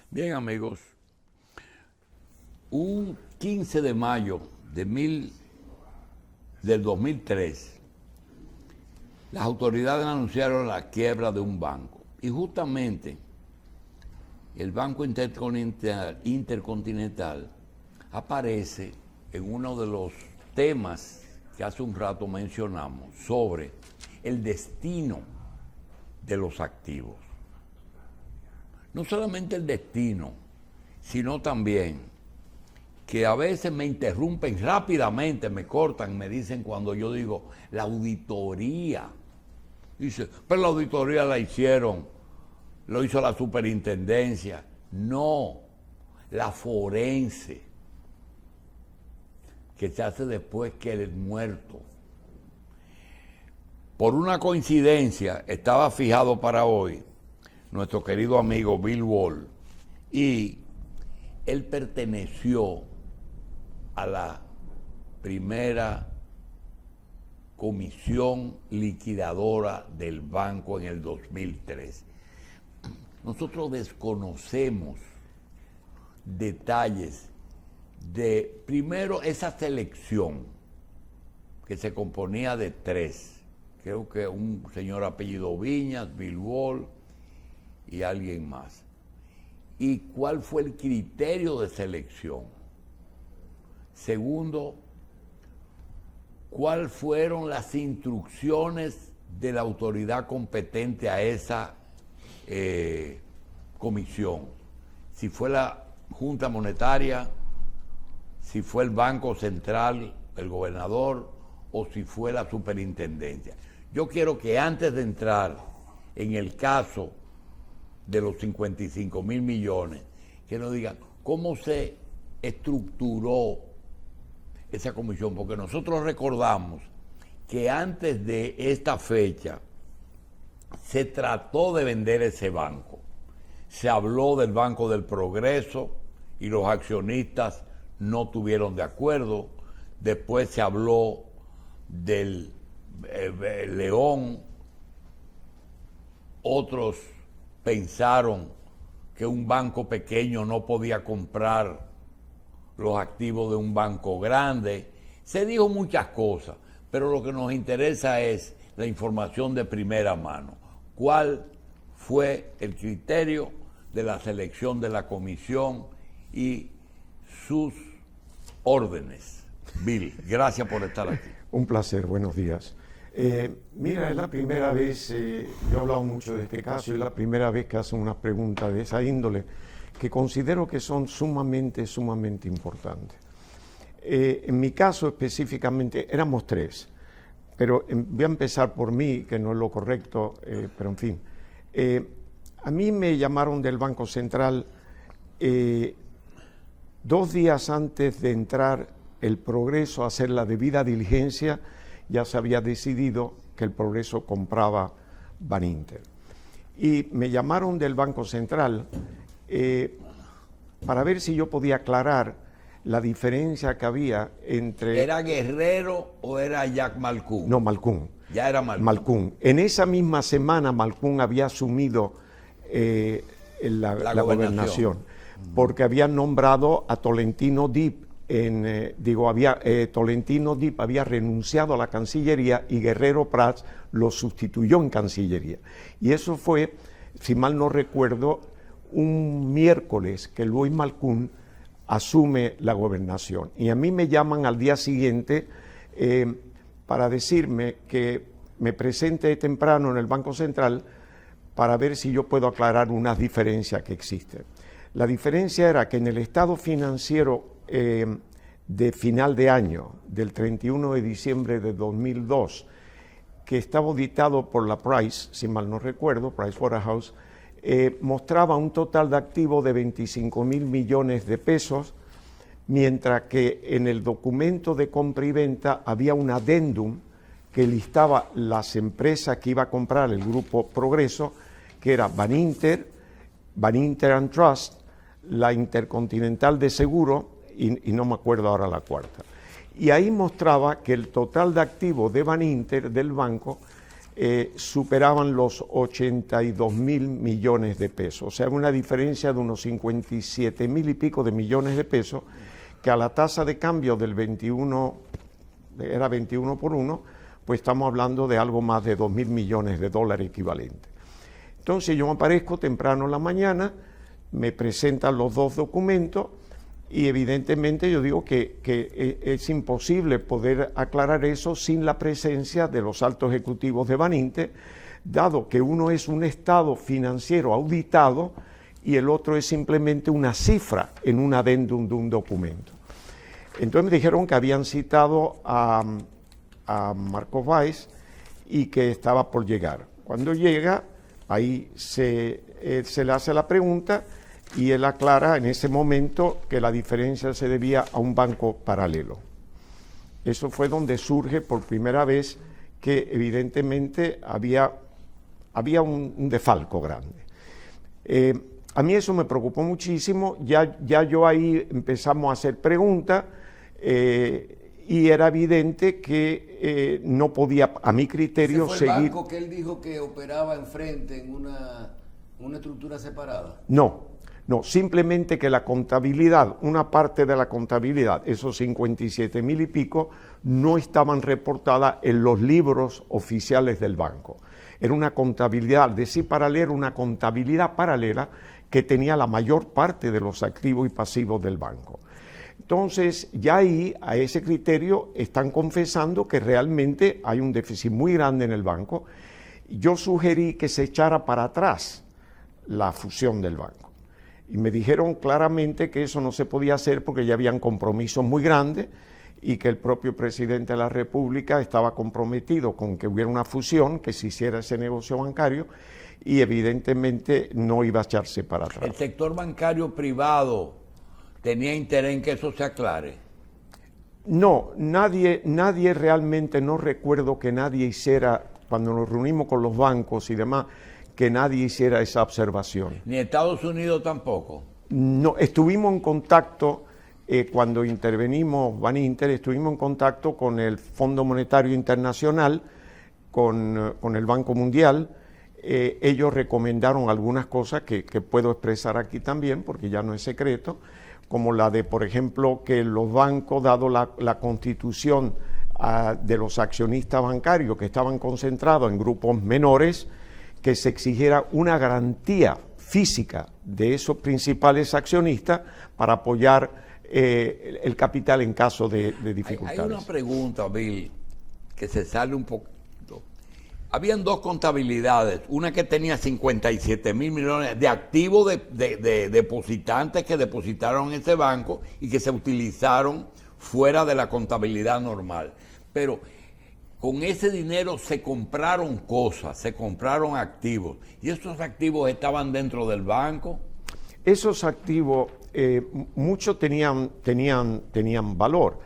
Bien, amigos, un 15 de mayo del 2003, las autoridades anunciaron la quiebra de un banco. Y justamente el Banco Intercontinental aparece en uno de los temas que hace un rato mencionamos sobre el destino de los activos. No solamente el destino, sino también que a veces me interrumpen rápidamente, me cortan, me dicen cuando yo digo la auditoría. Dice, pero la auditoría la hicieron, lo hizo la superintendencia. No, la forense, que se hace después que el muerto. Por una coincidencia, estaba fijado para hoy nuestro querido amigo Bill Wall, y él perteneció a la primera comisión liquidadora del banco en el 2003. Nosotros desconocemos detalles de, primero, esa selección que se componía de tres. Creo que un señor apellido Viñas, Bill Wall y alguien más. ¿Y cuál fue el criterio de selección? Segundo, ¿cuáles fueron las instrucciones de la autoridad competente a esa comisión? Si fue la Junta Monetaria, si fue el Banco Central, el gobernador, o si fue la superintendencia. Yo quiero que antes de entrar en el caso de los 55,000 millones, que nos digan cómo se estructuró esa comisión, porque nosotros recordamos que antes de esta fecha se trató de vender ese banco. Se habló del Banco del Progreso y los accionistas no tuvieron de acuerdo. Después se habló del León. Otros pensaron que un banco pequeño no podía comprar los activos de un banco grande. Se dijo muchas cosas, pero lo que nos interesa es la información de primera mano. ¿Cuál fue el criterio de la selección de la comisión y sus órdenes? Bill, gracias por estar aquí. Un placer, buenos días. Mira, es la primera vez, yo he hablado mucho de este caso, es la primera vez que hacen unas preguntas de esa índole que considero que son sumamente importantes. En mi caso específicamente éramos tres, pero voy a empezar por mí, que no es lo correcto, pero en fin. A mí me llamaron del Banco Central 2 días antes de entrar el Progreso a hacer la debida diligencia. Ya se había decidido que el Progreso compraba Baninter. Y me llamaron del Banco Central para ver si yo podía aclarar la diferencia que había entre... ¿Era Guerrero o era Jack Malcún? No, Malcún. Ya era Malcún. Malcún. En esa misma semana Malcún había asumido la gobernación, porque habían nombrado a Tolentino Dipp. Tolentino Dipp había renunciado a la Cancillería y Guerrero Prats lo sustituyó en Cancillería. Y eso fue, si mal no recuerdo, un miércoles que Luis Malcún asume la gobernación. Y a mí me llaman al día siguiente para decirme que me presente temprano en el Banco Central para ver si yo puedo aclarar unas diferencias que existen. La diferencia era que en el estado financiero de final de año, del 31 de diciembre de 2002, que estaba auditado por la Price, si mal no recuerdo, Pricewaterhouse, mostraba un total de activos de 25,000 millones de pesos, mientras que en el documento de compra y venta había un adendum que listaba las empresas que iba a comprar el Grupo Progreso, que era Baninter and Trust, la Intercontinental de Seguro, y no me acuerdo ahora la cuarta. Y ahí mostraba que el total de activos de Baninter, del banco, superaban los 82.000 millones de pesos, o sea, una diferencia de unos 57.000 y pico de millones de pesos, que a la tasa de cambio del 21, era 21 por 1, pues estamos hablando de algo más de 2.000 millones de dólares equivalentes. Entonces yo me aparezco temprano en la mañana, me presentan los dos documentos y evidentemente yo digo que es imposible poder aclarar eso sin la presencia de los altos ejecutivos de Baninter, dado que uno es un estado financiero auditado y el otro es simplemente una cifra en un adendum de un documento. Entonces me dijeron que habían citado a Marcos Báez y que estaba por llegar. Cuando llega, ahí se le hace la pregunta y él aclara en ese momento que la diferencia se debía a un banco paralelo. Eso fue donde surge por primera vez que evidentemente había un desfalco grande. A mí eso me preocupó muchísimo, ya yo ahí empezamos a hacer preguntas y era evidente que no podía, a mi criterio, ¿Ese fue seguir... el banco que él dijo que operaba enfrente en una estructura separada? No, simplemente que la contabilidad, una parte de la contabilidad, esos 57.000 y pico, no estaban reportadas en los libros oficiales del banco. Era una contabilidad, decir paralela, una contabilidad paralela que tenía la mayor parte de los activos y pasivos del banco. Entonces, ya ahí, a ese criterio, están confesando que realmente hay un déficit muy grande en el banco. Yo sugerí que se echara para atrás la fusión del banco. Y me dijeron claramente que eso no se podía hacer porque ya habían compromisos muy grandes y que el propio presidente de la República estaba comprometido con que hubiera una fusión, que se hiciera ese negocio bancario y evidentemente no iba a echarse para atrás. ¿El sector bancario privado tenía interés en que eso se aclare? No, nadie realmente, no recuerdo que nadie hiciera, cuando nos reunimos con los bancos y demás, que nadie hiciera esa observación. ¿Ni Estados Unidos tampoco? No, estuvimos en contacto, cuando intervenimos Baninter, estuvimos en contacto con el Fondo Monetario Internacional, con el Banco Mundial. Ellos recomendaron algunas cosas que puedo expresar aquí también, porque ya no es secreto, como la de, por ejemplo, que los bancos, dado la constitución de los accionistas bancarios que estaban concentrados en grupos menores, que se exigiera una garantía física de esos principales accionistas para apoyar el capital en caso de dificultades. Hay una pregunta, Bill, que se sale un poquito. Habían dos contabilidades, una que tenía 57.000 millones de activos de depositantes que depositaron en ese banco y que se utilizaron fuera de la contabilidad normal. Pero con ese dinero se compraron cosas, se compraron activos. ¿Y esos activos estaban dentro del banco? Esos activos, muchos tenían valor,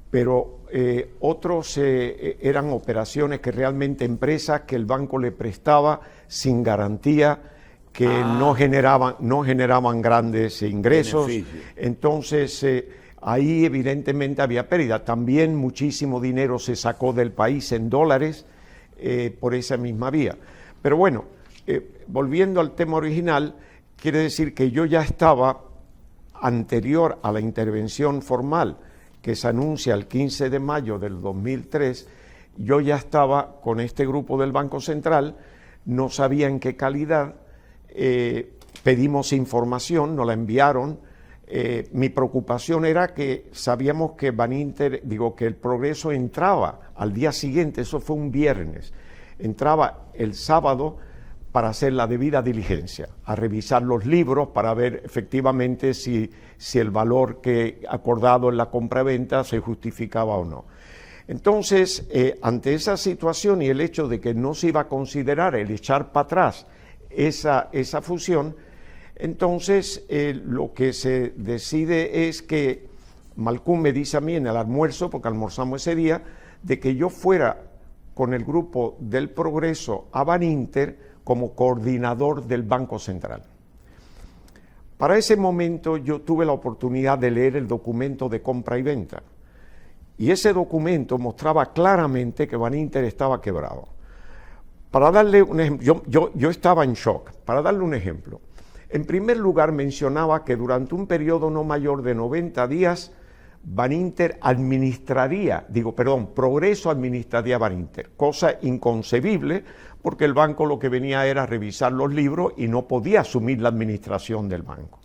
pero otros eran operaciones que realmente empresas que el banco le prestaba sin garantía, que no generaban grandes ingresos. Beneficio. Entonces, ahí evidentemente había pérdida. También muchísimo dinero se sacó del país en dólares por esa misma vía. Pero bueno, volviendo al tema original, quiere decir que yo ya estaba, anterior a la intervención formal que se anuncia el 15 de mayo del 2003, yo ya estaba con este grupo del Banco Central, no sabía en qué calidad, pedimos información, nos la enviaron. Mi preocupación era que sabíamos que Baninter, que el Progreso entraba al día siguiente, eso fue un viernes, entraba el sábado para hacer la debida diligencia, a revisar los libros para ver efectivamente si el valor que acordado en la compraventa se justificaba o no. Entonces, ante esa situación y el hecho de que no se iba a considerar el echar para atrás esa fusión, entonces lo que se decide es que Malcún me dice a mí en el almuerzo, porque almorzamos ese día, de que yo fuera con el grupo del Progreso a Baninter como coordinador del Banco Central. Para ese momento yo tuve la oportunidad de leer el documento de compra y venta, y ese documento mostraba claramente que Baninter estaba quebrado. Para darle un ejemplo, yo estaba en shock. Para darle un ejemplo, en primer lugar mencionaba que durante un periodo no mayor de 90 días, Progreso administraría Baninter, cosa inconcebible porque el banco lo que venía era revisar los libros y no podía asumir la administración del banco.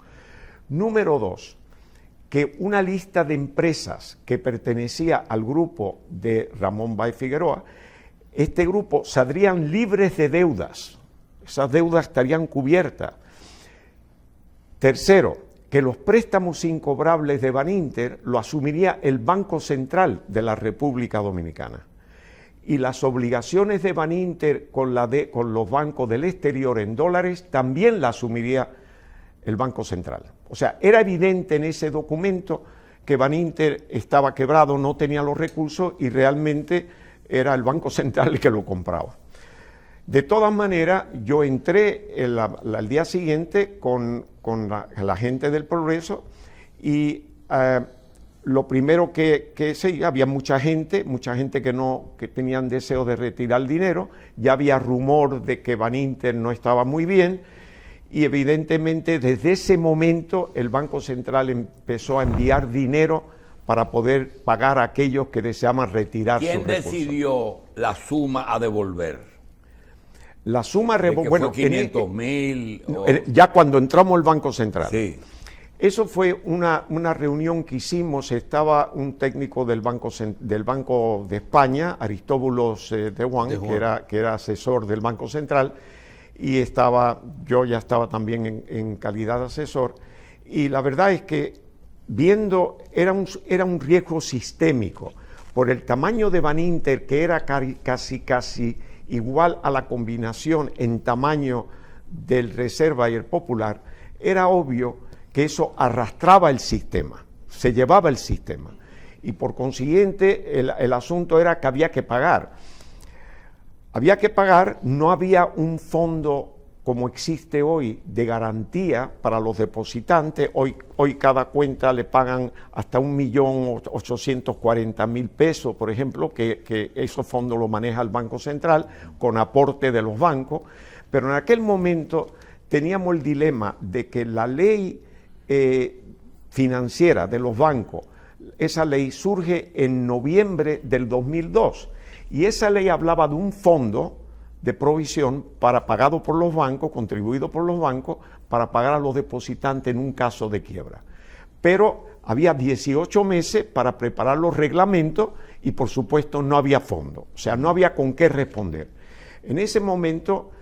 Número 2, que una lista de empresas que pertenecía al grupo de Ramón Báez Figueroa, este grupo saldrían libres de esas deudas estarían cubiertas. Tercero, que los préstamos incobrables de Baninter lo asumiría el Banco Central de la República Dominicana. Y las obligaciones de Baninter con los bancos del exterior en dólares también la asumiría el Banco Central. O sea, era evidente en ese documento que Baninter estaba quebrado, no tenía los recursos y realmente era el Banco Central el que lo compraba. De todas maneras, yo entré al día siguiente con la gente del Progreso y lo primero que sí, había mucha gente que tenían deseo de retirar el dinero, ya había rumor de que Baninter no estaba muy bien y evidentemente desde ese momento el Banco Central empezó a enviar dinero para poder pagar a aquellos que deseaban retirar sus recursos. ¿Quién decidió la suma a devolver? La suma bueno, 500.000 ya cuando entramos al Banco Central. Sí. Eso fue una reunión que hicimos, estaba un técnico del Banco de España, Aristóbulos de Juan, que era asesor del Banco Central, y yo ya estaba también en calidad de asesor, y la verdad es que era un riesgo sistémico, por el tamaño de Baninter, que era casi igual a la combinación en tamaño del Reserva y el Popular, era obvio que eso arrastraba el sistema, se llevaba el sistema. Y por consiguiente el asunto era que había que pagar. Había que pagar, no había un fondo como existe hoy de garantía para los depositantes. Hoy cada cuenta le pagan hasta 1.840.000 pesos, por ejemplo, que esos fondos lo maneja el Banco Central con aporte de los bancos. Pero en aquel momento teníamos el dilema de que la ley financiera de los bancos, esa ley surge en noviembre del 2002 y esa ley hablaba de un fondo de provisión pagado por los bancos, contribuido por los bancos, para pagar a los depositantes en un caso de quiebra. Pero había 18 meses para preparar los reglamentos y por supuesto no había fondo, o sea, no había con qué responder. En ese momento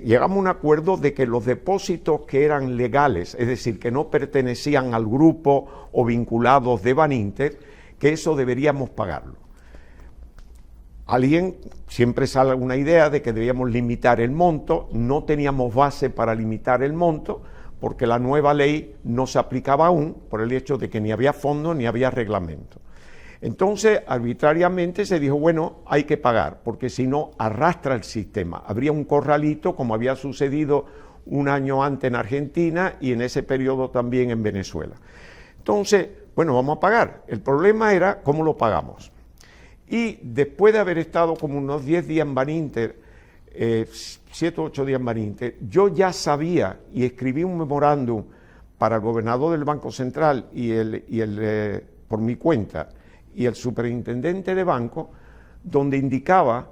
llegamos a un acuerdo de que los depósitos que eran legales, es decir, que no pertenecían al grupo o vinculados de Baninter, que eso deberíamos pagarlo. Siempre sale una idea de que debíamos limitar el monto, no teníamos base para limitar el monto, porque la nueva ley no se aplicaba aún, por el hecho de que ni había fondo ni había reglamento. Entonces, arbitrariamente se dijo, bueno, hay que pagar, porque si no, arrastra el sistema. Habría un corralito, como había sucedido un año antes en Argentina y en ese periodo también en Venezuela. Entonces, bueno, vamos a pagar. El problema era cómo lo pagamos. Y después de haber estado como unos 10 días en Baninter, 7 o 8 días en Baninter, yo ya sabía y escribí un memorándum para el gobernador del Banco Central por mi cuenta y el superintendente de banco, donde indicaba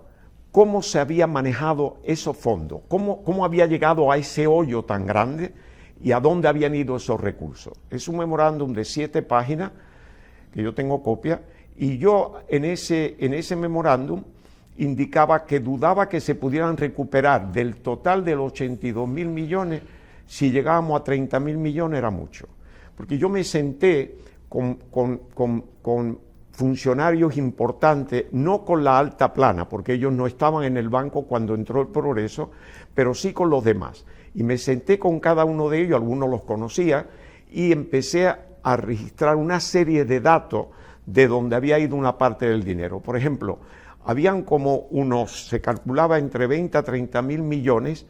cómo se había manejado esos fondos, cómo había llegado a ese hoyo tan grande y a dónde habían ido esos recursos. Es un memorándum de 7 páginas, que yo tengo copia, y yo en ese memorándum indicaba que dudaba que se pudieran recuperar del total de los 82.000 millones, si llegábamos a 30.000 millones era mucho. Porque yo me senté con funcionarios importantes, no con la alta plana, porque ellos no estaban en el banco cuando entró el Progreso, pero sí con los demás. Y me senté con cada uno de ellos, algunos los conocía, y empecé a registrar una serie de datos de donde había ido una parte del dinero. Por ejemplo, habían se calculaba entre 20 a 30.000 millones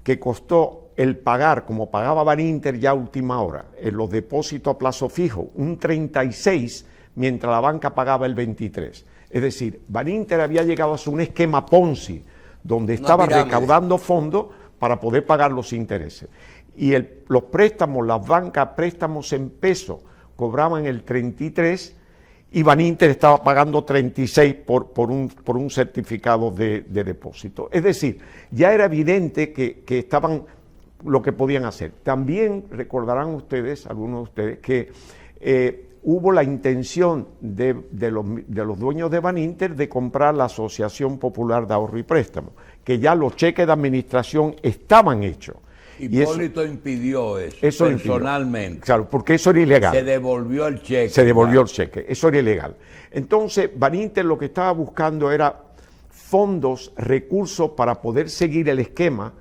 que costó el pagar, como pagaba Baninter ya a última hora, en los depósitos a plazo fijo, un 36, mientras la banca pagaba el 23. Es decir, Baninter había llegado a un esquema Ponzi, donde estaba pirámide. recaudando fondos para poder pagar los intereses. Y los préstamos, las bancas, préstamos en pesos, cobraban el 33 y Baninter estaba pagando 36 por un certificado de depósito. Es decir, ya era evidente que estaban lo que podían hacer. También recordarán ustedes, algunos de ustedes, que hubo la intención de los dueños de Baninter de comprar la Asociación Popular de Ahorro y Préstamo, que ya los cheques de administración estaban hechos. Hipólito impidió eso personalmente. Claro, porque eso era ilegal. Se devolvió el cheque. Se devolvió el cheque, eso era ilegal. Entonces, Baninter lo que estaba buscando era fondos, recursos para poder seguir el esquema.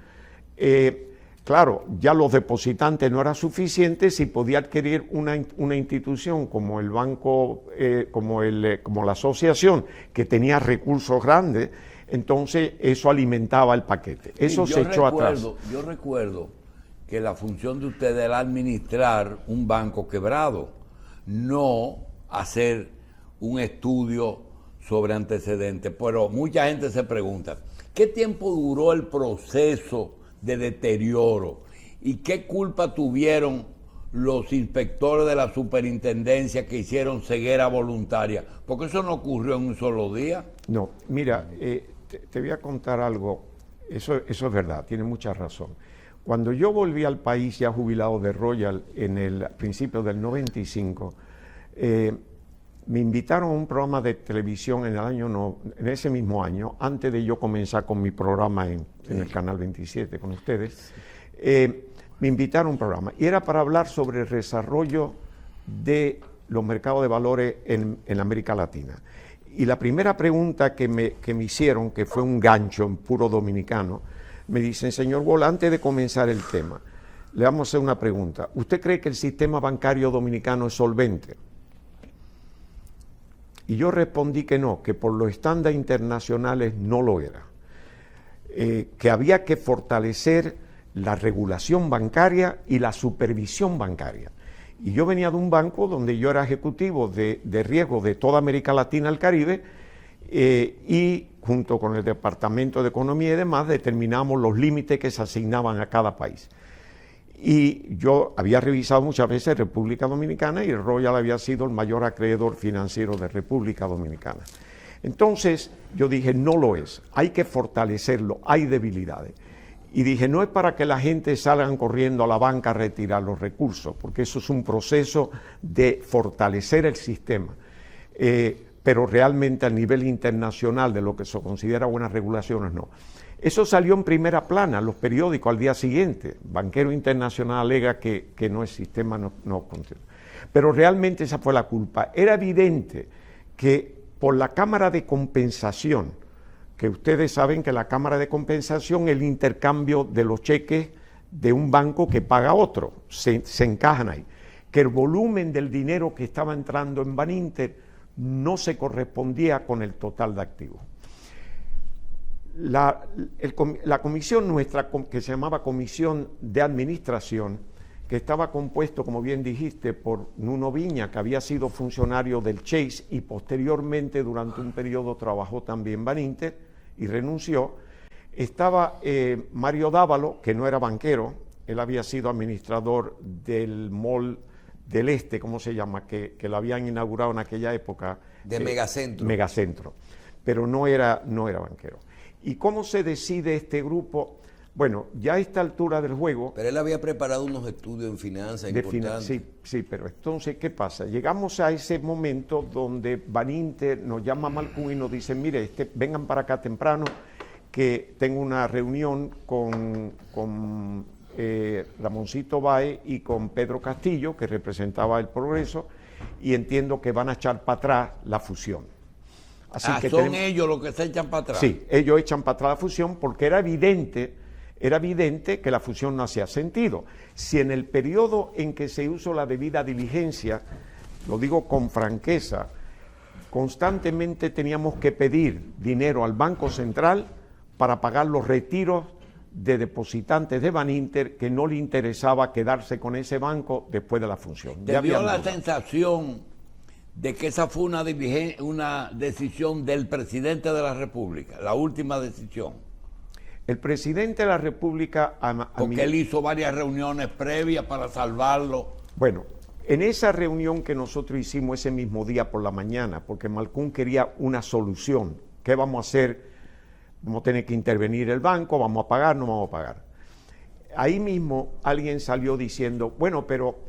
Claro, ya los depositantes no eran suficientes y podía adquirir una institución como el banco, como la asociación, que tenía recursos grandes. Entonces eso alimentaba el paquete. Eso se echó atrás. Yo recuerdo que la función de ustedes era administrar un banco quebrado, no hacer un estudio sobre antecedentes. Pero mucha gente se pregunta, ¿qué tiempo duró el proceso de deterioro? ¿Y qué culpa tuvieron los inspectores de la superintendencia que hicieron ceguera voluntaria? Porque eso no ocurrió en un solo día. No, mira, te voy a contar algo, eso es verdad, tiene mucha razón. Cuando yo volví al país ya jubilado de Royal en el principio del 95, me invitaron a un programa de televisión en ese mismo año, antes de yo comenzar con mi programa en el Canal 27 con ustedes. Me invitaron a un programa y era para hablar sobre el desarrollo de los mercados de valores en América Latina. Y la primera pregunta que me hicieron, que fue un gancho en puro dominicano, me dicen, señor Wall, antes de comenzar el tema, le vamos a hacer una pregunta. ¿Usted cree que el sistema bancario dominicano es solvente? Y yo respondí que no, que por los estándares internacionales no lo era. Que había que fortalecer la regulación bancaria y la supervisión bancaria. Y yo venía de un banco donde yo era ejecutivo de riesgo de toda América Latina y el Caribe, y junto con el Departamento de Economía y demás determinamos los límites que se asignaban a cada país. Y yo había revisado muchas veces República Dominicana y el Royal había sido el mayor acreedor financiero de República Dominicana. Entonces yo dije, no lo es, hay que fortalecerlo, hay debilidades. Y dije, no es para que la gente salgan corriendo a la banca a retirar los recursos, porque eso es un proceso de fortalecer el sistema. Pero realmente a nivel internacional, de lo que se considera buenas regulaciones, no. Eso salió en primera plana, en los periódicos al día siguiente. Banquero Internacional alega que no, el sistema no funciona. Pero realmente esa fue la culpa. Era evidente que por la Cámara de Compensación, que ustedes saben que la Cámara de Compensación es el intercambio de los cheques de un banco que paga a otro, se encajan ahí, que el volumen del dinero que estaba entrando en Baninter no se correspondía con el total de activos. La comisión nuestra, que se llamaba Comisión de Administración, que estaba compuesto, como bien dijiste, por Nuno Viña, que había sido funcionario del Chase y posteriormente durante un periodo trabajó también en Baninter y renunció. Estaba Mario Dávalo, que no era banquero, él había sido administrador del Mall del Este, ¿cómo se llama?, que lo habían inaugurado en aquella época. De Megacentro. Megacentro, pero no era banquero. ¿Y cómo se decide este grupo? Bueno, ya a esta altura del juego... Pero él había preparado unos estudios en finanzas importantes. Sí, pero entonces, ¿qué pasa? Llegamos a ese momento donde Baninter nos llama a Malcún y nos dice, mire, vengan para acá temprano, que tengo una reunión con Ramoncito Báez y con Pedro Castillo, que representaba el Progreso, y entiendo que van a echar para atrás la fusión. Así que son ellos los que se echan para atrás. Sí, ellos echan para atrás la fusión porque era evidente que la fusión no hacía sentido. Si en el periodo en que se hizo la debida diligencia, lo digo con franqueza, constantemente teníamos que pedir dinero al Banco Central para pagar los retiros de depositantes de Baninter que no le interesaba quedarse con ese banco después de la fusión. ¿Te dio la sensación de que esa fue una decisión del presidente de la República, la última decisión? El presidente de la República... Porque él hizo varias reuniones previas para salvarlo. Bueno, en esa reunión que nosotros hicimos ese mismo día por la mañana, porque Malcún quería una solución. ¿Qué vamos a hacer? Vamos a tener que intervenir el banco, vamos a pagar, no vamos a pagar. Ahí mismo alguien salió diciendo, bueno, pero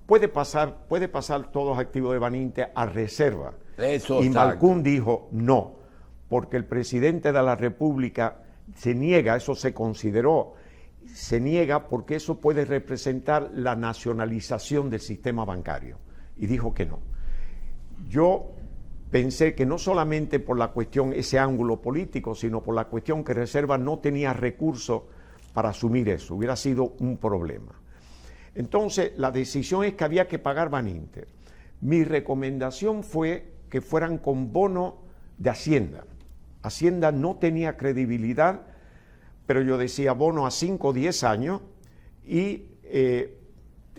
puede pasar todos los activos de Baninte a reserva. Eso, y exacto. Malcún dijo, no, porque el presidente de la República se niega, eso se consideró, se niega porque eso puede representar la nacionalización del sistema bancario. Y dijo que no. Yo pensé que no solamente por la cuestión, ese ángulo político, sino por la cuestión que Reserva no tenía recursos para asumir eso, hubiera sido un problema. Entonces, la decisión es que había que pagar Baninter. Mi recomendación fue que fueran con bono de Hacienda. Hacienda no tenía credibilidad, pero yo decía bono a 5 o 10 años y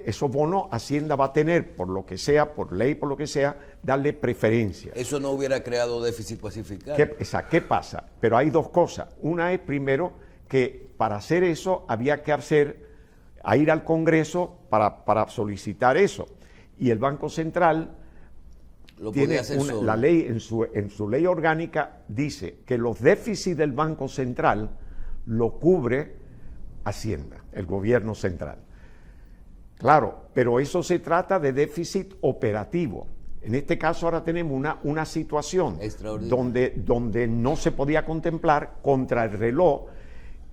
esos bonos Hacienda va a tener, por lo que sea, por ley, por lo que sea, darle preferencia. Eso no hubiera creado déficit pacificario. ¿Qué pasa? Pero hay dos cosas. Una es, primero, que para hacer eso había que ir al Congreso para solicitar eso. Y el Banco Central tiene la ley, en su ley orgánica, dice que los déficits del Banco Central lo cubre Hacienda, el gobierno central. Claro, pero eso se trata de déficit operativo. En este caso ahora tenemos una situación donde no se podía contemplar contra el reloj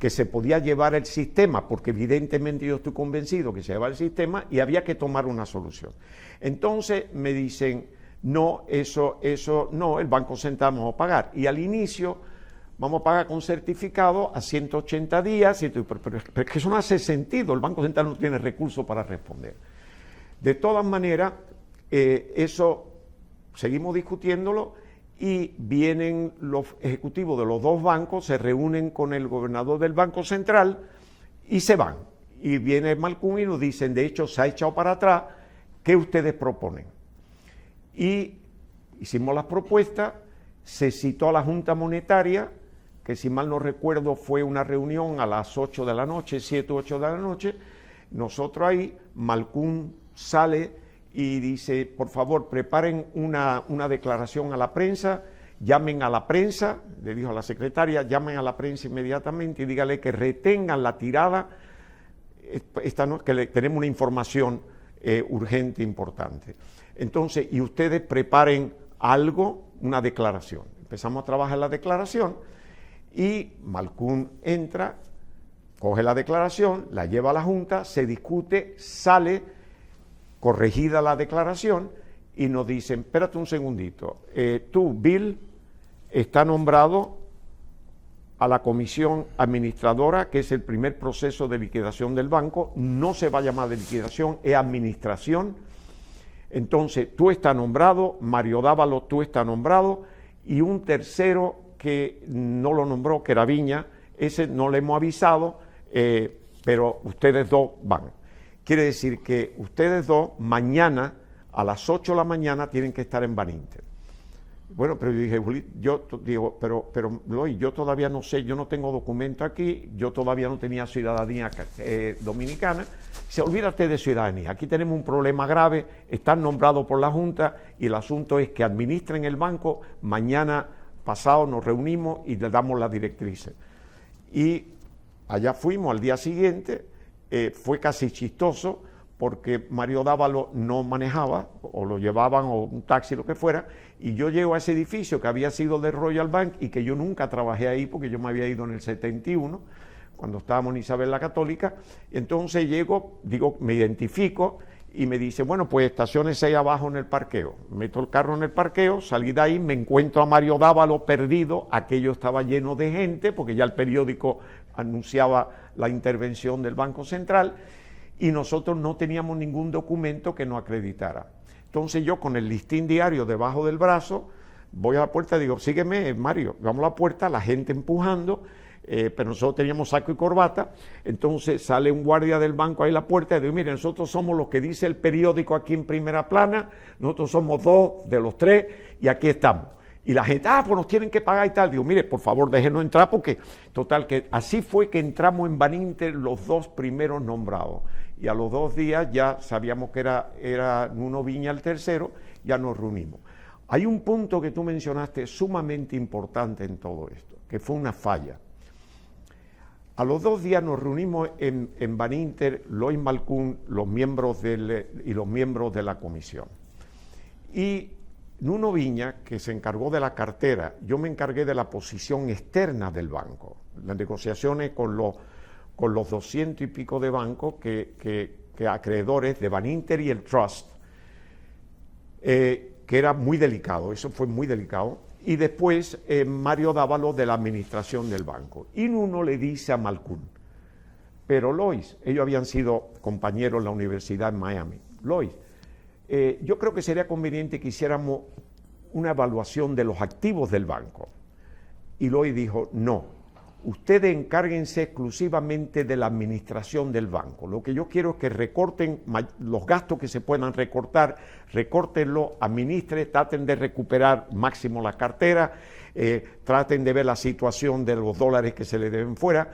que se podía llevar el sistema, porque evidentemente yo estoy convencido que se lleva el sistema y había que tomar una solución. Entonces me dicen, no, eso no, el Banco Central vamos a pagar. Y al inicio vamos a pagar con certificado a 180 días, pero es que eso no hace sentido, el Banco Central no tiene recursos para responder. De todas maneras, eso seguimos discutiéndolo y vienen los ejecutivos de los dos bancos, se reúnen con el gobernador del Banco Central y se van. Y viene Malcún y nos dicen, de hecho se ha echado para atrás, ¿qué ustedes proponen? Y hicimos las propuestas, se citó a la Junta Monetaria, que si mal no recuerdo fue una reunión a las 8 de la noche, 7 o 8 de la noche. Nosotros ahí, Malcún sale y dice, por favor, preparen una declaración a la prensa, llamen a la prensa, le dijo a la secretaria, llamen a la prensa inmediatamente y dígale que retengan la tirada, que tenemos una información urgente, importante. Entonces, y ustedes preparen algo, una declaración. Empezamos a trabajar la declaración y Malcún entra, coge la declaración, la lleva a la Junta, se discute, sale corregida la declaración y nos dicen, espérate un segundito, tú, Bill, está nombrado a la comisión administradora, que es el primer proceso de liquidación del banco, no se va a llamar de liquidación, es administración. Entonces, tú estás nombrado, Mario Dávalo, tú estás nombrado, y un tercero que no lo nombró, que era Viña, ese no le hemos avisado, pero ustedes dos van. Quiere decir que ustedes dos mañana a las 8 de la mañana tienen que estar en Baninter. Bueno, pero yo dije, pero Loy, yo todavía no sé, yo no tengo documento aquí, yo todavía no tenía ciudadanía dominicana. Olvídate de ciudadanía, aquí tenemos un problema grave, están nombrados por la Junta y el asunto es que administren el banco, mañana pasado nos reunimos y le damos las directrices. Y allá fuimos al día siguiente, fue casi chistoso porque Mario Dávalo no manejaba, o lo llevaban, o un taxi, lo que fuera, y yo llego a ese edificio que había sido de Royal Bank y que yo nunca trabajé ahí porque yo me había ido en el 71, cuando estábamos en Isabel la Católica. Entonces llego, me identifico y me dice, bueno, pues estaciónese ahí abajo en el parqueo. Meto el carro en el parqueo, salí de ahí, me encuentro a Mario Dávalo perdido, aquello estaba lleno de gente porque ya el periódico anunciaba la intervención del Banco Central y nosotros no teníamos ningún documento que nos acreditara. Entonces yo con el listín diario debajo del brazo, voy a la puerta y digo, sígueme, Mario, vamos a la puerta, la gente empujando, pero nosotros teníamos saco y corbata. Entonces sale un guardia del banco ahí a la puerta y digo, mire, nosotros somos los que dice el periódico aquí en primera plana, nosotros somos 2 de los 3 y aquí estamos. Y la gente, pues nos tienen que pagar y tal. Digo, mire, por favor, déjenos entrar porque, total, que así fue que entramos en Baninter los 2 primeros nombrados. Y a los 2 días ya sabíamos que era Nuno Viña el tercero, ya nos reunimos. Hay un punto que tú mencionaste sumamente importante en todo esto, que fue una falla. A los 2 días nos reunimos en Baninter, Lois Malcún, los miembros de la comisión. Y Nuno Viña, que se encargó de la cartera, yo me encargué de la posición externa del banco, las negociaciones con los 200 y pico de bancos que acreedores de Baninter y el Trust, que era muy delicado, eso fue muy delicado. Y después Mario Dávalo de la administración del banco. Y Nuno le dice a Malcún, pero Lois, ellos habían sido compañeros en la universidad en Miami, Lois, yo creo que sería conveniente que hiciéramos una evaluación de los activos del banco. Y Lois dijo, no, ustedes encárguense exclusivamente de la administración del banco. Lo que yo quiero es que recorten los gastos que se puedan recortar, recórtenlo, administren, traten de recuperar máximo la cartera, traten de ver la situación de los dólares que se le deben fuera,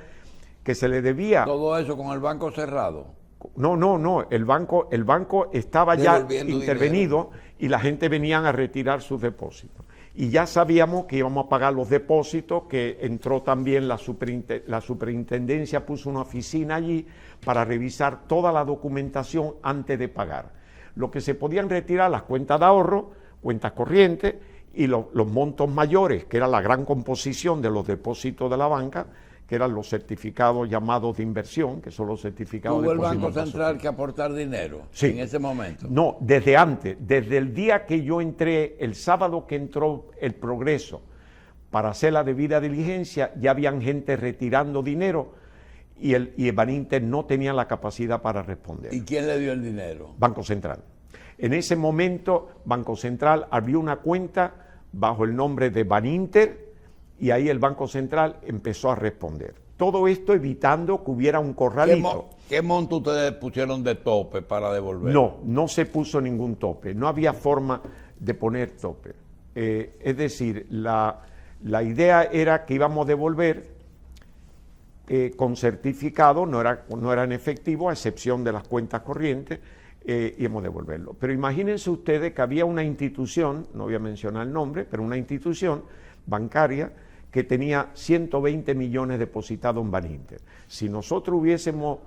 que se le debía... Todo eso con el banco cerrado. No, el banco estaba ya intervenido dinero. Y la gente venían a retirar sus depósitos. Y ya sabíamos que íbamos a pagar los depósitos, que entró también la superintendencia, puso una oficina allí para revisar toda la documentación antes de pagar. Lo que se podían retirar, las cuentas de ahorro, cuentas corrientes, y los montos mayores, que era la gran composición de los depósitos de la banca, que eran los certificados llamados de inversión, que son los certificados de ¿Tuvo el Banco depósito. Central que aportar dinero Sí. en ese momento? No, desde antes, desde el día que yo entré, el sábado que entró el Progreso para hacer la debida diligencia, ya habían gente retirando dinero y el Baninter no tenía la capacidad para responder. ¿Y quién le dio el dinero? Banco Central. En ese momento, Banco Central abrió una cuenta bajo el nombre de Baninter y ahí el Banco Central empezó a responder. Todo esto evitando que hubiera un corralito. ¿Qué monto ustedes pusieron de tope para devolver? No se puso ningún tope, no había forma de poner tope. Es decir, la idea era que íbamos a devolver con certificado, no era en efectivo, a excepción de las cuentas corrientes, íbamos a devolverlo. Pero imagínense ustedes que había una institución, no voy a mencionar el nombre, pero una institución bancaria que tenía 120 millones depositados en Baninter. Si nosotros hubiésemos,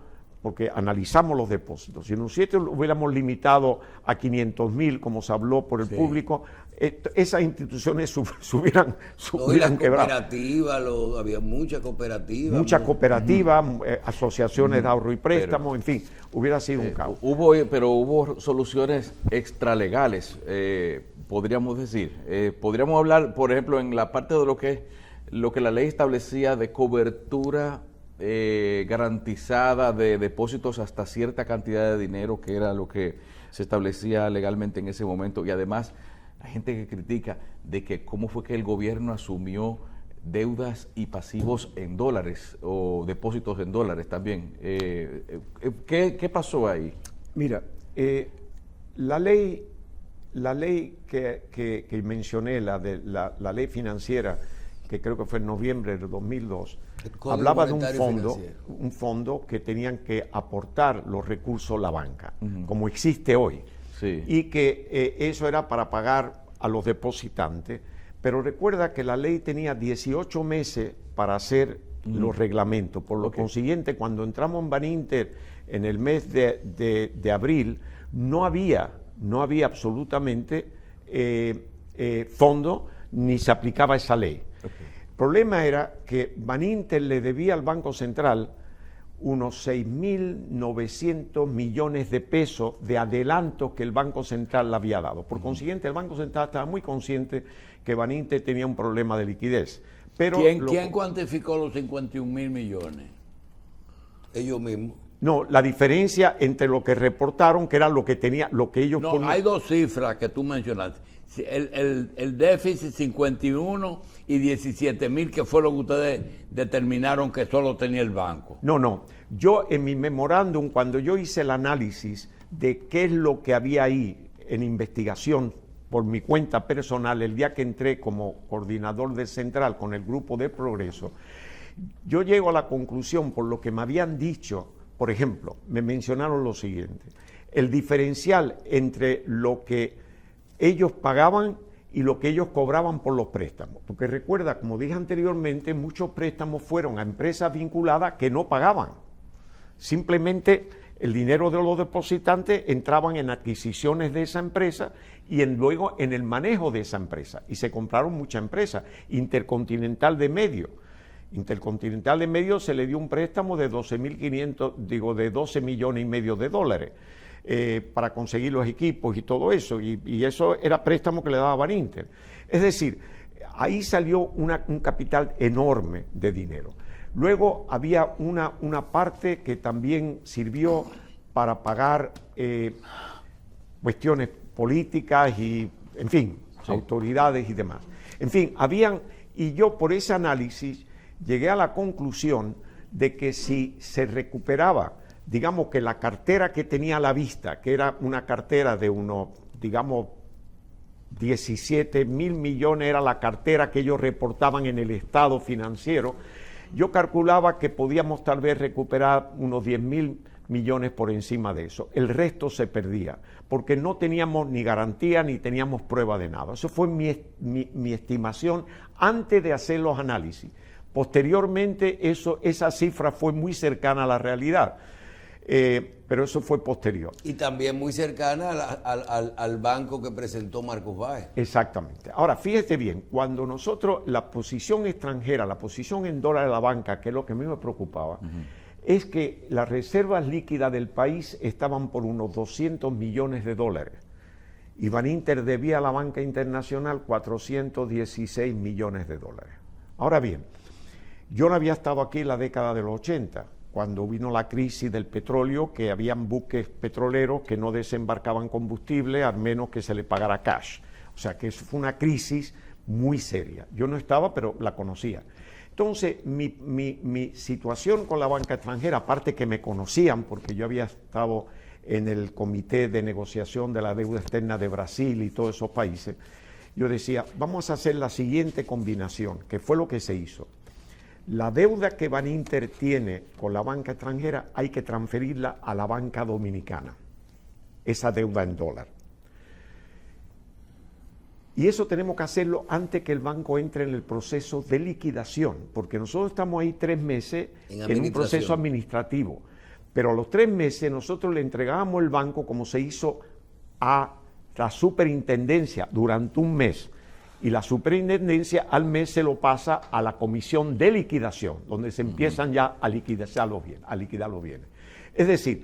porque analizamos los depósitos, si nosotros hubiéramos limitado a 500.000, como se habló por el público, esas instituciones se hubieran quebrado. Había muchas cooperativas. Muchas cooperativas, asociaciones de ahorro y préstamo, en fin, hubiera sido un caos. Hubo soluciones extralegales, podríamos decir. Podríamos hablar, por ejemplo, en la parte de lo que la ley establecía de cobertura garantizada de depósitos hasta cierta cantidad de dinero, que era lo que se establecía legalmente en ese momento. Y además, hay gente que critica de que cómo fue que el gobierno asumió deudas y pasivos en dólares o depósitos en dólares también. ¿Qué pasó ahí? Mira, la ley que mencioné, la ley financiera, que creo que fue en noviembre de 2002, hablaba de un fondo que tenían que aportar los recursos a la banca, como existe hoy. Sí. Y que eso era para pagar a los depositantes, pero recuerda que la ley tenía 18 meses para hacer los reglamentos. Por lo consiguiente, cuando entramos en Baninter en el mes de abril, no había absolutamente fondo ni se aplicaba esa ley. El problema era que Baninter le debía al Banco Central unos 6.900 millones de pesos de adelanto que el Banco Central le había dado. Por consiguiente, el Banco Central estaba muy consciente que Baninter tenía un problema de liquidez. Pero ¿Quién cuantificó los 51.000 millones? Ellos mismos. No, la diferencia entre lo que reportaron, que era lo que ellos No, ponían. hay dos cifras que tú mencionaste. El déficit 51 y 17.000, que fue lo que ustedes determinaron que solo tenía el banco. No. Yo en mi memorándum, cuando yo hice el análisis de qué es lo que había ahí en investigación por mi cuenta personal, el día que entré como coordinador del Central con el Grupo de Progreso, yo llego a la conclusión, por lo que me habían dicho, por ejemplo, me mencionaron lo siguiente: el diferencial entre lo que ellos pagaban y lo que ellos cobraban por los préstamos. Porque recuerda, como dije anteriormente, muchos préstamos fueron a empresas vinculadas que no pagaban. Simplemente el dinero de los depositantes entraban en adquisiciones de esa empresa y luego en el manejo de esa empresa. Y se compraron muchas empresas. Intercontinental de Medio se le dio un préstamo de 12 millones y medio de dólares para conseguir los equipos y todo eso. Y eso era préstamo que le daba Baninter. Es decir, ahí salió un capital enorme de dinero. Luego había una parte que también sirvió para pagar cuestiones políticas y, en fin, sí, autoridades y demás. En fin, y yo por ese análisis llegué a la conclusión de que si se recuperaba, digamos que la cartera que tenía a la vista, que era una cartera de unos, digamos, 17 mil millones, era la cartera que ellos reportaban en el estado financiero, yo calculaba que podíamos tal vez recuperar unos 10 mil millones por encima de eso. El resto se perdía, porque no teníamos ni garantía ni teníamos prueba de nada. Eso fue mi estimación antes de hacer los análisis. Posteriormente, esa cifra fue muy cercana a la realidad, pero eso fue posterior. Y también muy cercana al banco que presentó Marcos Báez. Exactamente. Ahora, fíjate bien, cuando nosotros, la posición extranjera, la posición en dólar de la banca, que es lo que a mí me preocupaba, es que las reservas líquidas del país estaban por unos 200 millones de dólares. Y Baninter debía a la banca internacional 416 millones de dólares. Ahora bien, yo no había estado aquí en la década de los 80, cuando vino la crisis del petróleo, que habían buques petroleros que no desembarcaban combustible a menos que se le pagara cash. O sea que eso fue una crisis muy seria. Yo no estaba, pero la conocía. Entonces, mi situación con la banca extranjera, aparte que me conocían, porque yo había estado en el comité de negociación de la deuda externa de Brasil y todos esos países, yo decía, vamos a hacer la siguiente combinación, que fue lo que se hizo. La deuda que Baninter tiene con la banca extranjera hay que transferirla a la banca dominicana, esa deuda en dólar. Y eso tenemos que hacerlo antes que el banco entre en el proceso de liquidación, porque nosotros estamos ahí 3 meses en un proceso administrativo, pero a los 3 meses nosotros le entregábamos el banco como se hizo a la superintendencia durante un mes. Y la superintendencia al mes se lo pasa a la comisión de liquidación, donde se empiezan ya a liquidar los bienes. Es decir,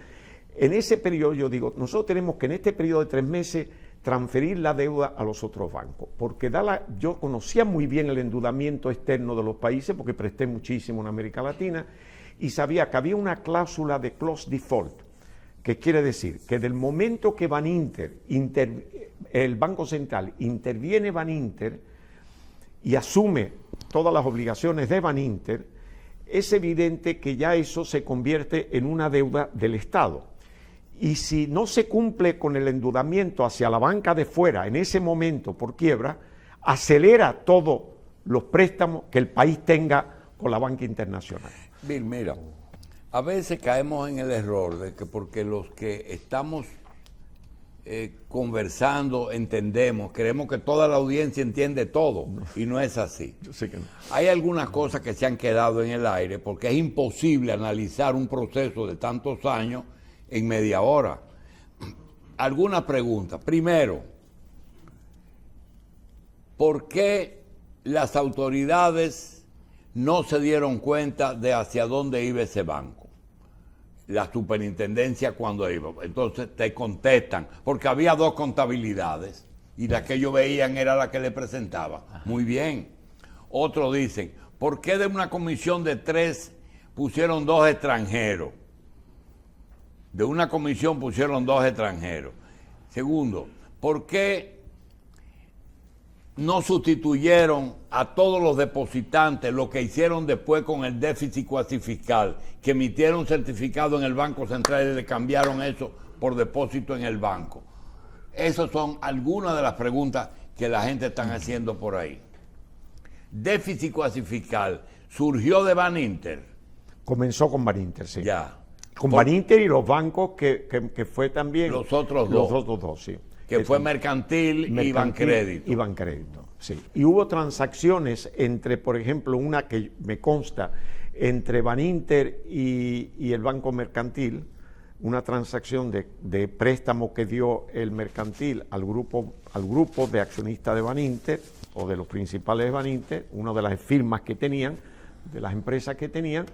en ese periodo yo digo, nosotros tenemos que en este periodo de 3 meses transferir la deuda a los otros bancos, porque yo conocía muy bien el endeudamiento externo de los países, porque presté muchísimo en América Latina, y sabía que había una cláusula de close default, que quiere decir que del momento que Baninter, el Banco Central, interviene Baninter y asume todas las obligaciones de Baninter, es evidente que ya eso se convierte en una deuda del Estado. Y si no se cumple con el endeudamiento hacia la banca de fuera en ese momento por quiebra, acelera todos los préstamos que el país tenga con la banca internacional. Bill, mira, a veces caemos en el error de que porque los que estamos conversando entendemos, creemos que toda la audiencia entiende todo, y no es así. Yo sé que no. Hay algunas cosas que se han quedado en el aire porque es imposible analizar un proceso de tantos años en media hora. Algunas preguntas. Primero, ¿por qué las autoridades no se dieron cuenta de hacia dónde iba ese banco? La superintendencia cuando iba. Entonces te contestan, porque había 2 contabilidades y la que ellos veían era la que le presentaba. Ajá. Muy bien. Otros dicen, ¿por qué de una comisión de 3 pusieron 2 extranjeros? De una comisión pusieron 2 extranjeros. Segundo, ¿por qué no sustituyeron a todos los depositantes lo que hicieron después con el déficit cuasi fiscal, que emitieron certificado en el Banco Central y le cambiaron eso por depósito en el banco? Esas son algunas de las preguntas que la gente está haciendo por ahí. Déficit cuasi fiscal, ¿surgió de Baninter? Comenzó con Baninter, sí. Ya. Con Baninter y los bancos que fue también... Los otros Los dos. otros dos, sí. Que fue Mercantil y Bancrédito. Y Bancrédito, sí. Y hubo transacciones entre, por ejemplo, una que me consta, entre Baninter y el Banco Mercantil, una transacción de préstamo que dio el Mercantil al grupo de accionistas de Baninter, o de los principales de Baninter, una de las firmas que tenían, de las empresas que tenían,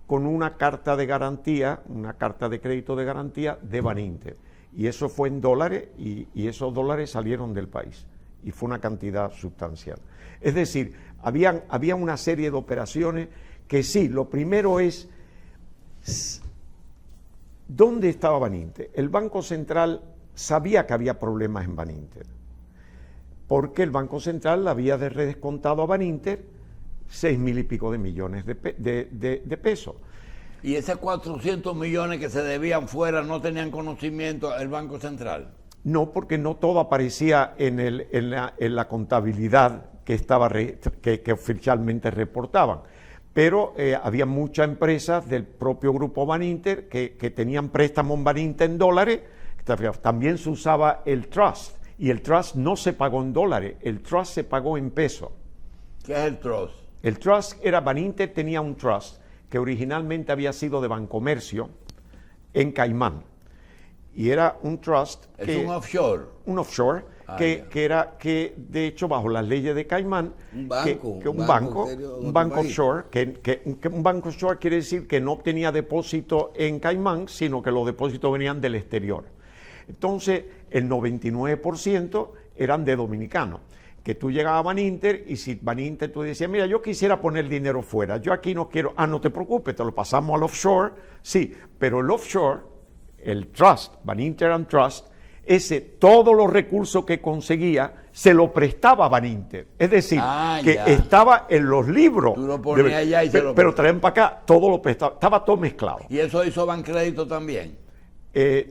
con una carta de garantía, una carta de crédito de garantía de Baninter. Y eso fue en dólares y esos dólares salieron del país. Y fue una cantidad sustancial. Es decir, había una serie de operaciones que sí, lo primero es, ¿dónde estaba Baninter? El Banco Central sabía que había problemas en Baninter, porque el Banco Central había descontado a Baninter 6.000 y pico de millones de pesos. ¿Y esos 400 millones que se debían fuera no tenían conocimiento el Banco Central? No, porque no todo aparecía en la contabilidad que oficialmente reportaban. Pero había muchas empresas del propio grupo Baninter que tenían préstamos en Baninter en dólares. También se usaba el trust, y el trust no se pagó en dólares, el trust se pagó en pesos. ¿Qué es el trust? El trust era, Baninter tenía un trust que originalmente había sido de Bancomercio en Caimán. Y era un trust ¿Es un offshore? Un offshore, que de hecho bajo las leyes de Caimán, Un banco, un banco offshore, un banco offshore quiere decir que no obtenía depósito en Caimán, sino que los depósitos venían del exterior. Entonces, el 99% eran de dominicanos. Que tú llegabas a Baninter y si Baninter tú decías, mira, yo quisiera poner dinero fuera, yo aquí no quiero, no te preocupes, te lo pasamos al offshore, sí, pero el offshore, el trust, Baninter and Trust, todos los recursos que conseguía se lo prestaba a Baninter, es decir, que ya. Estaba en los libros, Tú lo ponías allá y se lo pero traían para acá, todo lo prestaba, estaba todo mezclado. ¿Y eso hizo Bancrédito también?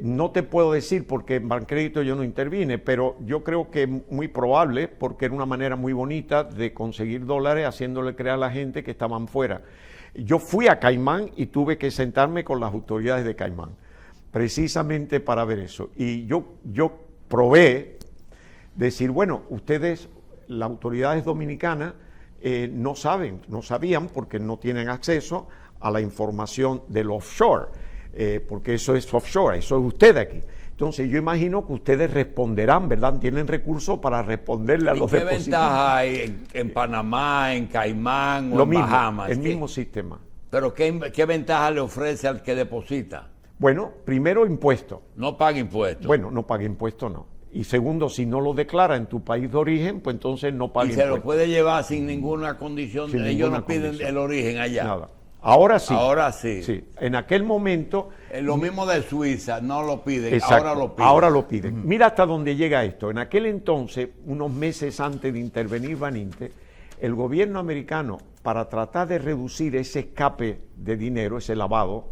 No te puedo decir porque en Bancrédito yo no intervine, pero yo creo que es muy probable porque era una manera muy bonita de conseguir dólares haciéndole creer a la gente que estaban fuera. Yo fui a Caimán y tuve que sentarme con las autoridades de Caimán, precisamente para ver eso. Y yo probé decir, bueno, ustedes, las autoridades dominicanas, no sabían porque no tienen acceso a la información del offshore. Porque eso es offshore, eso es usted aquí. Entonces yo imagino que ustedes responderán, ¿verdad? Tienen recursos para responderle a los ¿Qué depositantes. ventaja hay en Panamá, en Caimán o Lo en mismo, Bahamas? el mismo sistema. ¿Pero qué ventaja le ofrece al que deposita? Bueno, primero impuesto. No paga impuestos. Bueno, no paga impuesto, no. Y segundo, si no lo declara en tu país de origen, pues entonces no paga y impuesto. se lo puede llevar sin ninguna condición. Sin Ellos ninguna no piden condición. el origen allá. Nada. Ahora sí. Ahora sí. Sí. En aquel momento... Lo mismo de Suiza, no lo piden, Exacto, ahora lo piden. ahora lo piden. Mira hasta dónde llega esto. En aquel entonces, unos meses antes de intervenir Baninter, el gobierno americano, para tratar de reducir ese escape de dinero, ese lavado,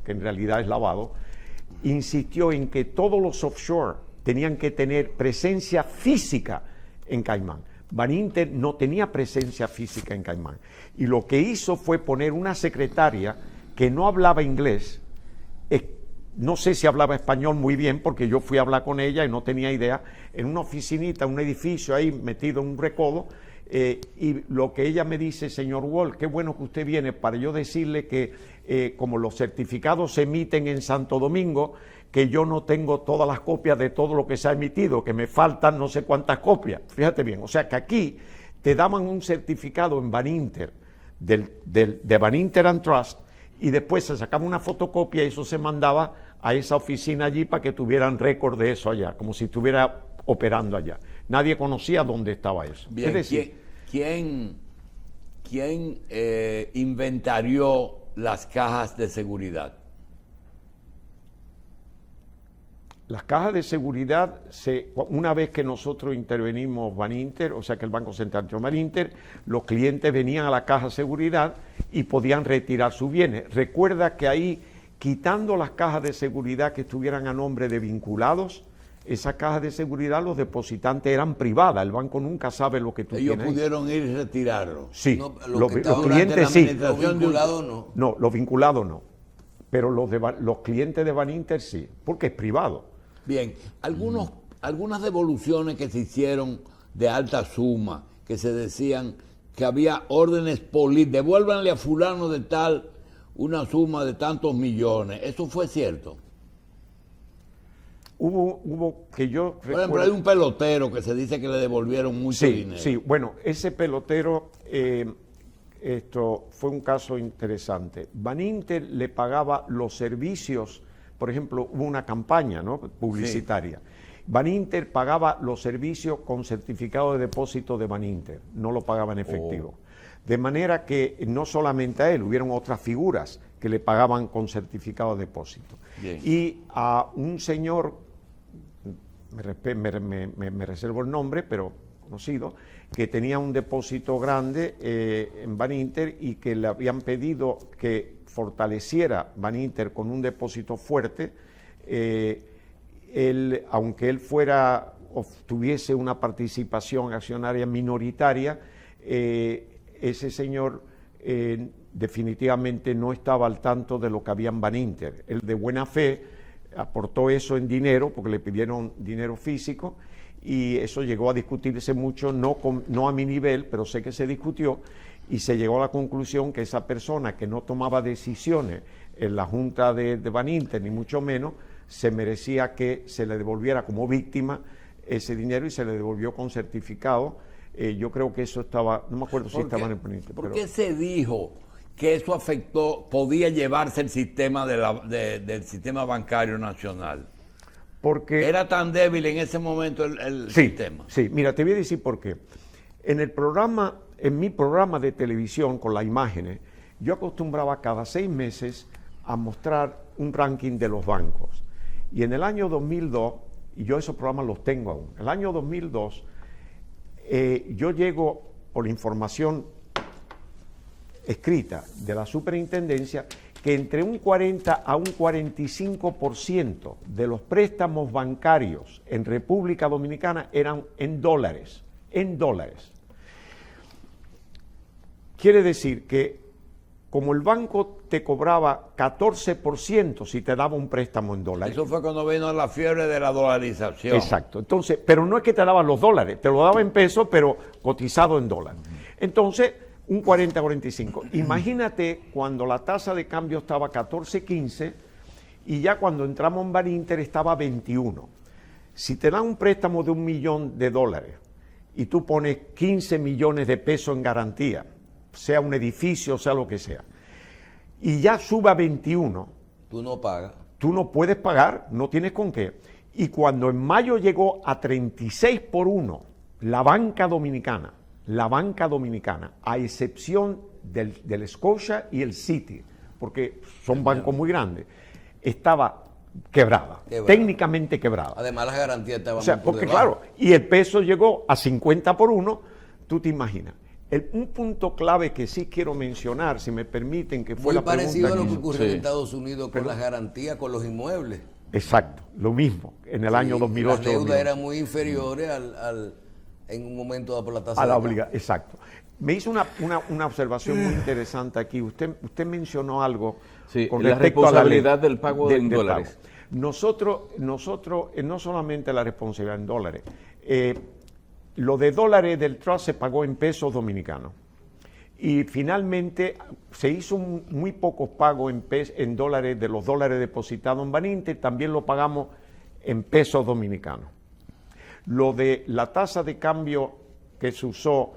que en realidad es lavado, insistió en que todos los offshore tenían que tener presencia física en Caimán. Baninter no tenía presencia física en Caimán. Y lo que hizo fue poner una secretaria que no hablaba inglés, no sé si hablaba español muy bien, porque yo fui a hablar con ella y no tenía idea, en una oficinita, un edificio ahí metido en un recodo, y lo que ella me dice, señor Wall, qué bueno que usted viene para yo decirle que como los certificados se emiten en Santo Domingo, que yo no tengo todas las copias de todo lo que se ha emitido, que me faltan no sé cuántas copias. Fíjate bien, o sea que aquí te daban un certificado en Baninter, de Baninter and Trust, y después se sacaba una fotocopia y eso se mandaba a esa oficina allí para que tuvieran récord de eso allá, como si estuviera operando allá. Nadie conocía dónde estaba eso. Bien, Es decir, ¿quién inventarió las cajas de seguridad? las cajas de seguridad, una vez que nosotros intervenimos Baninter, o sea que el Banco Central entró Baninter, los clientes venían a la caja de seguridad y podían retirar sus bienes. Recuerda que ahí, quitando las cajas de seguridad que estuvieran a nombre de vinculados, Esas cajas de seguridad, los depositantes eran privadas, el banco nunca sabe lo que tú Ellos tienes. pudieron ir y retirarlo. Sí, No, los que estaban clientes sí. Los vinculados no. No, los vinculados no. Pero los clientes de Baninter sí, porque es privado. Bien, algunas devoluciones que se hicieron de alta suma, que se decían que había órdenes políticas, devuélvanle a fulano de tal una suma de tantos millones. ¿Eso fue cierto? Hubo que yo Por ejemplo, hay un pelotero que se dice que le devolvieron mucho dinero. Sí, bueno, ese pelotero, esto fue un caso interesante. Baninter le pagaba los servicios, por ejemplo, hubo una campaña, ¿no?, publicitaria. Baninter pagaba los servicios con certificado de depósito de Baninter, no lo pagaba en efectivo. De manera que no solamente a él, hubieron otras figuras que le pagaban con certificado de depósito. Bien. Y a un señor, me reservo el nombre, pero conocido, que tenía un depósito grande en Baninter y que le habían pedido que fortaleciera Baninter con un depósito fuerte. Aunque él tuviese una participación accionaria minoritaria, ese señor definitivamente no estaba al tanto de lo que había en Baninter. Él de buena fe aportó eso en dinero, porque le pidieron dinero físico, y eso llegó a discutirse mucho, no a mi nivel, pero sé que se discutió, y se llegó a la conclusión que esa persona que no tomaba decisiones en la junta de Baninter, ni mucho menos, se merecía que se le devolviera como víctima ese dinero, y se le devolvió con certificado. Yo creo que eso estaba, no me acuerdo si estaba en el Baninter. ¿Por qué se dijo que eso podía llevarse el sistema del sistema bancario nacional? Porque ¿Era tan débil en ese momento el sistema? Sí, mira, te voy a decir por qué. En mi programa de televisión con las imágenes, yo acostumbraba cada 6 meses a mostrar un ranking de los bancos. Y en el año 2002, y yo esos programas los tengo aún, en el año 2002, yo llego por información escrita de la superintendencia que entre un 40 a un 45% de los préstamos bancarios en República Dominicana eran en dólares. En dólares. Quiere decir que como el banco te cobraba 14% si te daba un préstamo en dólares. Eso fue cuando vino la fiebre de la dolarización. Exacto. Entonces, pero no es que te daban los dólares, te lo daba en pesos, pero cotizado en dólares. Entonces, un 40-45. Imagínate cuando la tasa de cambio estaba 14-15 y ya cuando entramos en Baninter estaba 21. Si te dan un préstamo de $1 millón y tú pones 15 millones de pesos en garantía, sea un edificio, sea lo que sea, y ya sube a 21, Tú no pagas. tú no puedes pagar, no tienes con qué. Y cuando en mayo llegó a 36-1, la banca dominicana, a excepción del Scotia y el Citi, porque son bancos muy grandes, estaba quebrada, técnicamente quebrada. Además, las garantías estaban O sea, muy por porque debajo. claro, y el peso llegó a 50-1, tú te imaginas. Un punto clave que sí quiero mencionar, si me permiten, que fue Muy la parecido a lo que hizo. ocurrió en Estados Unidos con las garantías, con los inmuebles. Exacto, lo mismo, en el año 2008. Las deudas 2011. eran muy inferiores en un momento dado por la tasa A la de cambio. obligación, exacto. Me hizo una observación muy interesante aquí. Usted mencionó algo Sí, con la respecto a la responsabilidad ley del pago en del dólares. pago. Nosotros, no solamente la responsabilidad en dólares, lo de dólares del trust se pagó en pesos dominicanos. Y finalmente se hizo muy pocos pagos en dólares, de los dólares depositados en Baninter, también lo pagamos en pesos dominicanos. Lo de la tasa de cambio que se usó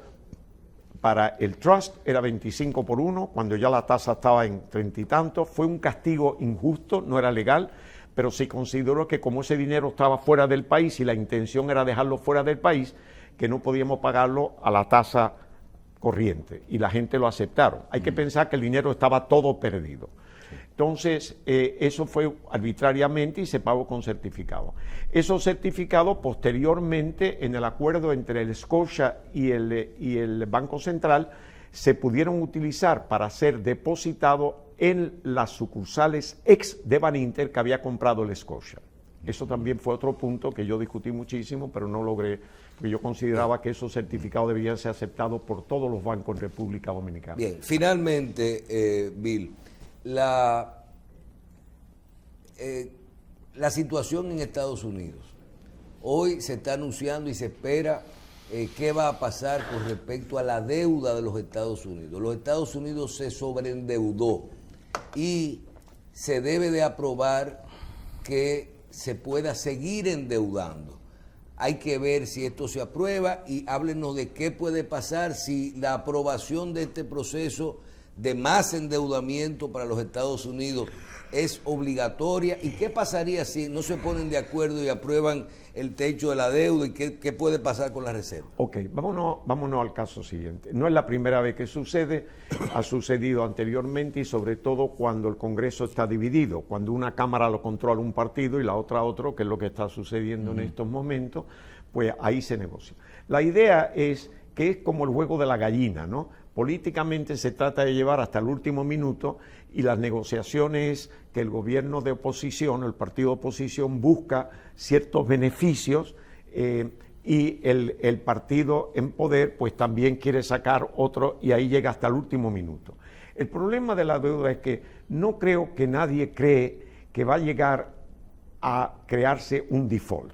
para el trust era 25-1, cuando ya la tasa estaba en 30 y tantos. Fue un castigo injusto, no era legal, pero se consideró que como ese dinero estaba fuera del país y la intención era dejarlo fuera del país, que no podíamos pagarlo a la tasa corriente, y la gente lo aceptaron. Hay que pensar que el dinero estaba todo perdido. Entonces, eso fue arbitrariamente y se pagó con certificado. Esos certificados posteriormente, en el acuerdo entre el Scotia y el Banco Central, se pudieron utilizar para ser depositados en las sucursales ex de Baninter que había comprado el Scotia. Eso también fue otro punto que yo discutí muchísimo, pero no logré, porque yo consideraba que esos certificados debían ser aceptados por todos los bancos en República Dominicana. Bien, finalmente, Bill, la situación en Estados Unidos. Hoy se está anunciando y se espera qué va a pasar con respecto a la deuda de los Estados Unidos. Los Estados Unidos se sobreendeudó y se debe de aprobar que se pueda seguir endeudando. Hay que ver si esto se aprueba y háblenos de qué puede pasar si la aprobación de este proceso de más endeudamiento para los Estados Unidos es obligatoria y qué pasaría si no se ponen de acuerdo y aprueban el techo de la deuda y qué puede pasar con la reserva. Ok, vámonos al caso siguiente. No es la primera vez que sucede, ha sucedido anteriormente y sobre todo cuando el Congreso está dividido, cuando una Cámara lo controla un partido y la otra otro, que es lo que está sucediendo en estos momentos, pues ahí se negocia. La idea es que es como el juego de la gallina, ¿no? Políticamente se trata de llevar hasta el último minuto y las negociaciones que el gobierno de oposición, el partido de oposición busca ciertos beneficios y el partido en poder pues también quiere sacar otro y ahí llega hasta el último minuto. El problema de la deuda es que no creo que nadie cree que va a llegar a crearse un default,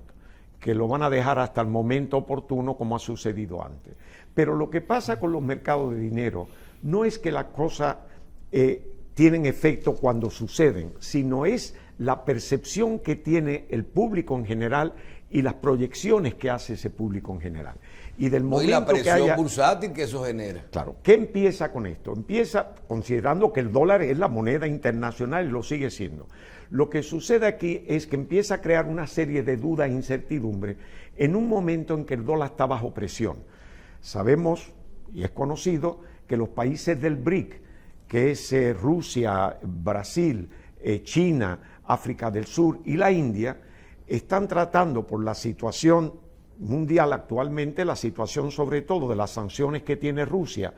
que lo van a dejar hasta el momento oportuno como ha sucedido antes. Pero lo que pasa con los mercados de dinero no es que las cosas tienen efecto cuando suceden, sino es la percepción que tiene el público en general y las proyecciones que hace ese público en general. Y del momento y la presión que haya, bursátil que eso genera. Claro, ¿qué empieza con esto? Empieza considerando que el dólar es la moneda internacional y lo sigue siendo. Lo que sucede aquí es que empieza a crear una serie de dudas e incertidumbres en un momento en que el dólar está bajo presión. Sabemos, y es conocido, que los países del BRIC, que es Rusia, Brasil, China, África del Sur y la India, están tratando por la situación mundial actualmente, la situación sobre todo de las sanciones que tiene Rusia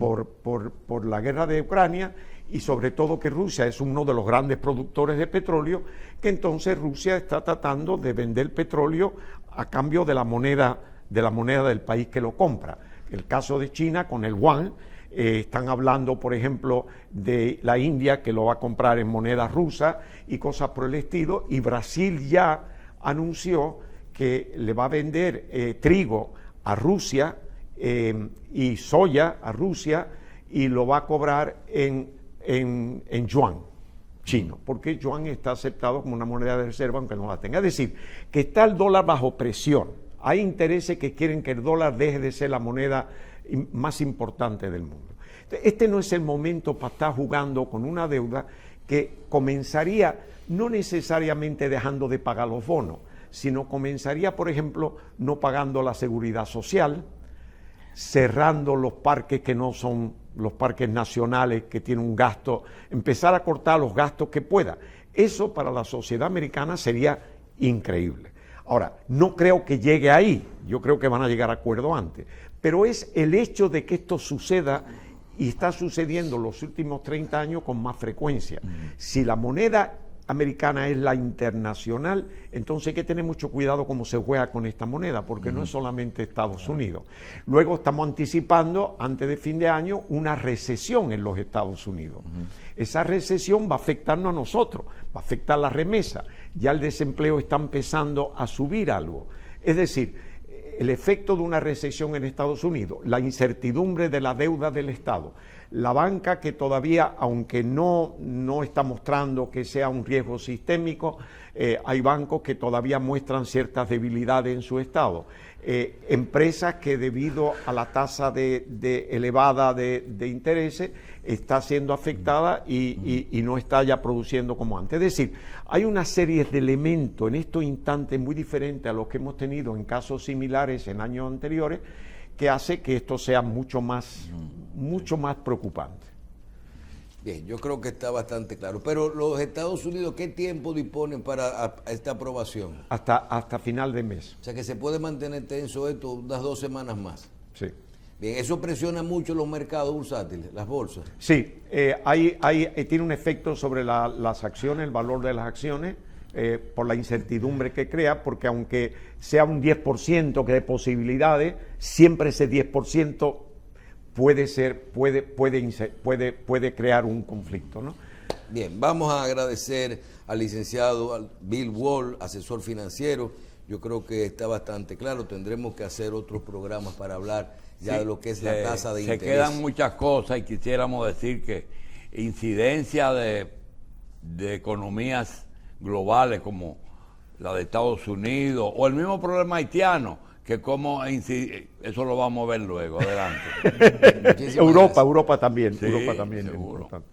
por la guerra de Ucrania y sobre todo que Rusia es uno de los grandes productores de petróleo, que entonces Rusia está tratando de vender petróleo a cambio de la moneda del país que lo compra. El caso de China con el yuan, están hablando, por ejemplo, de la India que lo va a comprar en moneda rusa y cosas por el estilo, y Brasil ya anunció que le va a vender trigo a Rusia y soya a Rusia y lo va a cobrar en yuan chino, porque el yuan está aceptado como una moneda de reserva aunque no la tenga. Es decir, que está el dólar bajo presión. Hay intereses que quieren que el dólar deje de ser la moneda más importante del mundo. Este no es el momento para estar jugando con una deuda que comenzaría no necesariamente dejando de pagar los bonos, sino comenzaría, por ejemplo, no pagando la seguridad social, cerrando los parques que no son los parques nacionales que tienen un gasto, empezar a cortar los gastos que pueda. Eso para la sociedad americana sería increíble. Ahora, no creo que llegue ahí, yo creo que van a llegar a acuerdo antes, pero es el hecho de que esto suceda y está sucediendo los últimos 30 años con más frecuencia. Si la moneda americana es la internacional, entonces hay que tener mucho cuidado cómo se juega con esta moneda, porque no es solamente Estados Unidos. Luego estamos anticipando, antes de fin de año, una recesión en los Estados Unidos. Esa recesión va a afectarnos a nosotros, va a afectar la remesa. Ya el desempleo está empezando a subir algo. Es decir, el efecto de una recesión en Estados Unidos, la incertidumbre de la deuda del Estado, la banca que todavía, aunque no está mostrando que sea un riesgo sistémico, hay bancos que todavía muestran ciertas debilidades en su estado. Empresas que debido a la tasa elevada de intereses está siendo afectada y no está ya produciendo como antes. Es decir, hay una serie de elementos en estos instantes muy diferentes a los que hemos tenido en casos similares en años anteriores que hace que esto sea mucho más preocupante. Bien, yo creo que está bastante claro. Pero los Estados Unidos, ¿qué tiempo disponen para esta aprobación? Hasta final de mes. O sea que se puede mantener tenso esto unas 2 semanas más. Sí. Bien, eso presiona mucho los mercados bursátiles, las bolsas. Sí, tiene un efecto sobre las acciones, el valor de las acciones, por la incertidumbre que crea, porque aunque sea un 10% que de posibilidades, siempre ese 10% puede crear un conflicto, ¿no? Bien, vamos a agradecer al licenciado Bill Wall, asesor financiero. Yo creo que está bastante claro. Tendremos que hacer otros programas para hablar ya de lo que es la tasa de interés. Se quedan muchas cosas y quisiéramos decir que incidencia de economías globales como la de Estados Unidos o el mismo problema haitiano, que cómo eso lo vamos a ver luego, adelante. Muchísimas gracias. Europa también, Sí, Europa también es seguro. importante.